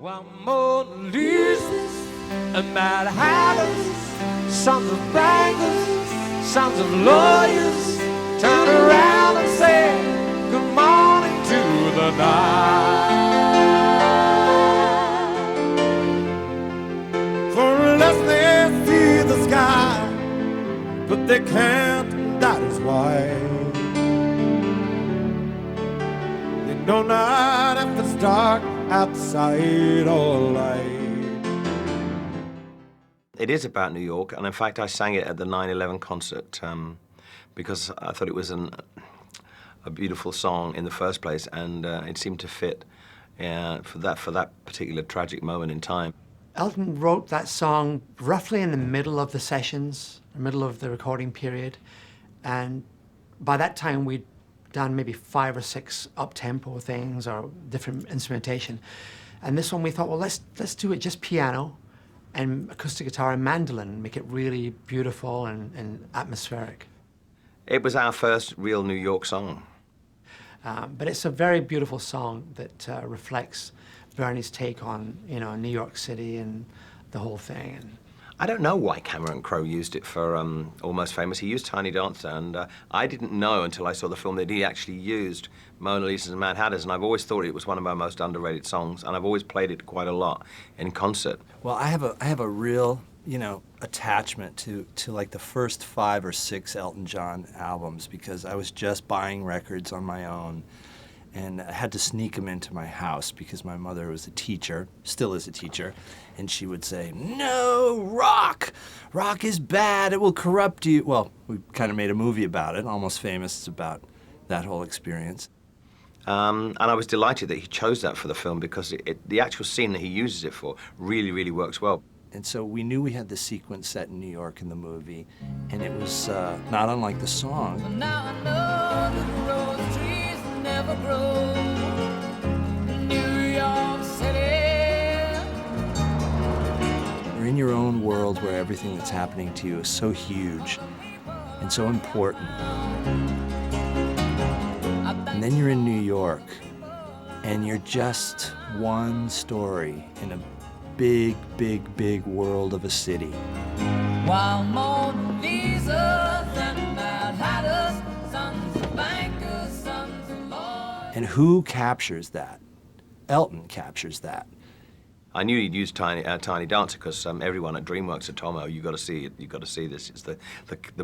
While Mona Lisas and Mad Hatters, sons of bankers, sons of lawyers, turn around and say good morning to the night. For unless they see the sky, but they can't, and that is why they know not if it's dark outside or light. It is about New York, and in fact I sang it at the 9/11 concert because I thought it was a beautiful song in the first place, and it seemed to fit for that particular tragic moment in time. Elton wrote that song roughly in the middle of the sessions, the middle of the recording period, and by that time we'd done maybe 5 or 6 up-tempo things or different instrumentation. And this one we thought, well, let's do it just piano and acoustic guitar and mandolin, make it really beautiful and atmospheric. It was our first real New York song. But it's a very beautiful song that reflects Bernie's take on, New York City and the whole thing. And I don't know why Cameron Crowe used it for Almost Famous. He used Tiny Dancer, and I didn't know until I saw the film that he actually used Mona Lisas and Mad Hatters, and I've always thought it was one of our most underrated songs, and I've always played it quite a lot in concert. Well, I have a real, attachment to like the first 5 or 6 Elton John albums, because I was just buying records on my own, and I had to sneak them into my house because my mother was a teacher, still is a teacher, and she would say, "No, rock! Rock is bad, it will corrupt you." Well, we kind of made a movie about it, Almost Famous. It's about that whole experience. And I was delighted that he chose that for the film, because the actual scene that he uses it for really, really works well. And so we knew we had the sequence set in New York in the movie, and it was not unlike the song. Now I know that rose trees never grow in New York City. You're in your own world where everything that's happening to you is so huge and so important. And then you're in New York, and you're just one story in a big, big, big world of a city. While Mona Lisas and Mad Hatters, sons of bankers, sons of lawyers. And who captures that? Elton captures that. I knew he'd use Tiny Dancer because everyone at DreamWorks had told me, "Oh, you got to see it. You got to see this. It's the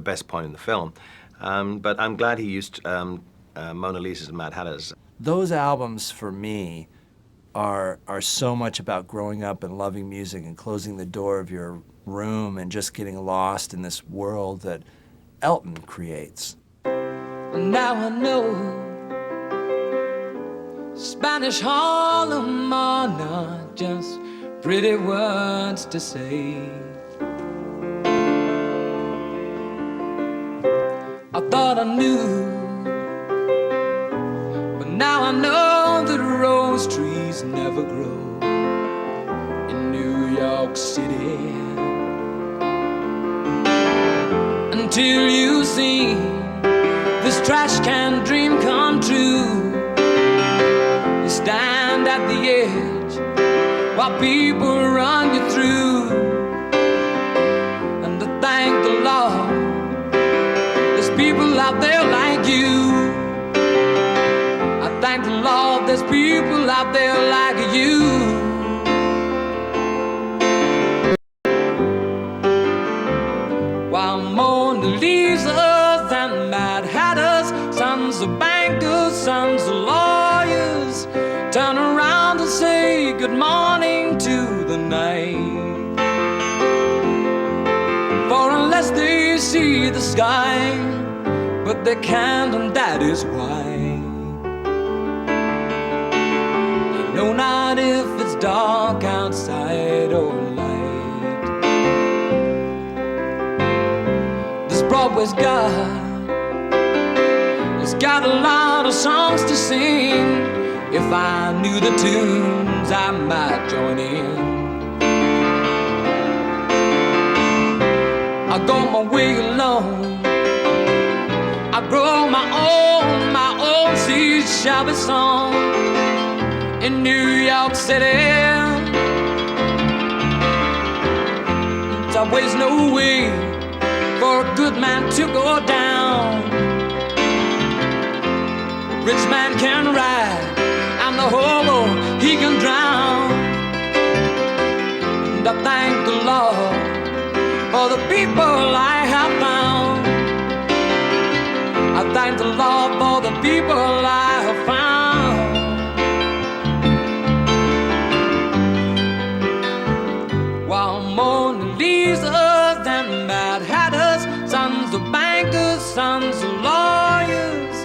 best point in the film." But I'm glad he used Mona Lisas and Mad Hatters. Those albums for me are so much about growing up and loving music and closing the door of your room and just getting lost in this world that Elton creates. Now I know Spanish Harlem are not just pretty words to say. I thought I knew, but now I know that rose trees never grow in New York City. Until you see this trash can dream come true, you stand at the edge while people run you through. And to thank the Lord, there's people out there like you. I thank the Lord, there's people out there like you. While Mona Lisas and Mad Hatters, sons of bankers, sons of lawyers, turn around and say good morning to the night. For unless they see the sky, but they can't, and that is why they know not if it's dark outside or light. Broadway's got a lot of songs to sing. If I knew the tunes, I might join in. I go my way alone. I grow my own sea shabby song in New York City. Subway's no way for a good man to go down. Rich man can ride, and the hobo, he can drown. And I thank the Lord for the people I have found. I thank the Lord for the people I have found. While Mona Lisas and Mad Hatters, sons of bankers, sons of lawyers,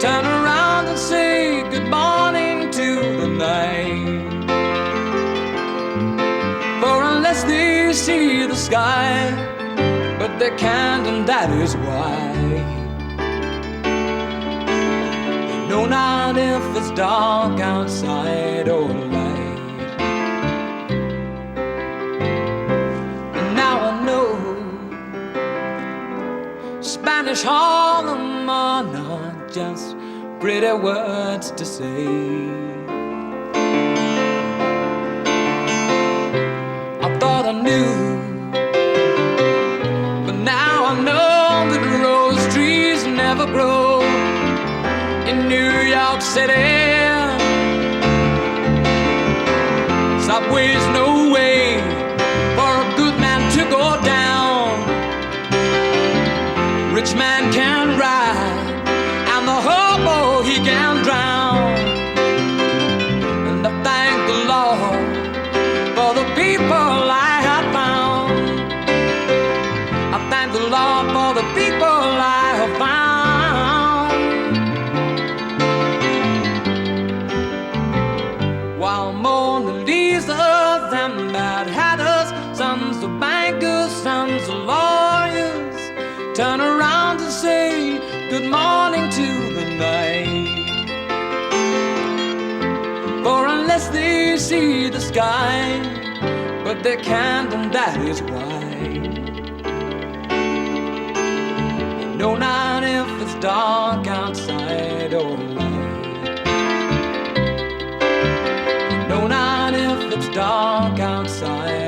turn around and say good morning to the night. For unless they see the sky, but they can't, and that is why they know not if it's dark outside or light. And now I know Spanish Harlem are not just pretty words to say. I thought I knew, but now I know that rose trees never grow in New York City. Subway's no way for a good man to go down. Rich man can ride, and the hobo, he can drown. And I thank the Lord for the people I have found. I thank the Lord for the people I have found. While Mona Lisas and Mad Hatters, sons of bankers, sons of lawyers, turn around to say good morning to the night. For unless they see the sky, but they can't, and that is why they know not if it's dark outside or light. They know not if it's dark outside